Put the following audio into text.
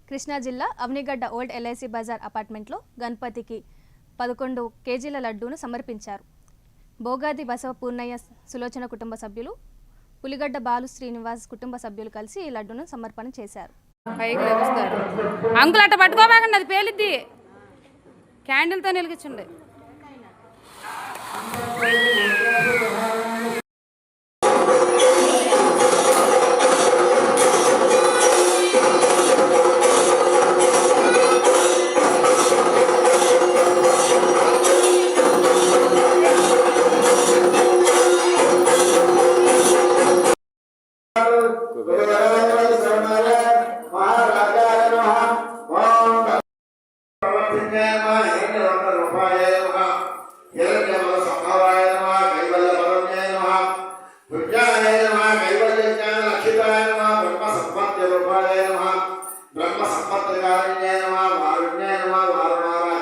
కృష్ణా జిల్లా Avanigadda old LIC Bazar అపార్ట్మెంట్లో గణపతికి 11 కేజీల లడ్డూను సమర్పించారు. బోగాది బసవ పూర్ణయ్య సులోచన కుటుంబ సభ్యులు, పులిగడ్డ బాలు శ్రీనివాస్ కుటుంబ సభ్యులు కలిసి ఈ లడ్డూను సమర్పణ చేశారు. అంకుల్ అట్ట పట్టుకోబాకండి, అది పేలిద్ది. క్యాండిల్తో వెలిగించండి. ब्रह्म संपत्तिकारिण्ये नमः वारुण्ये नमः वारुणाराय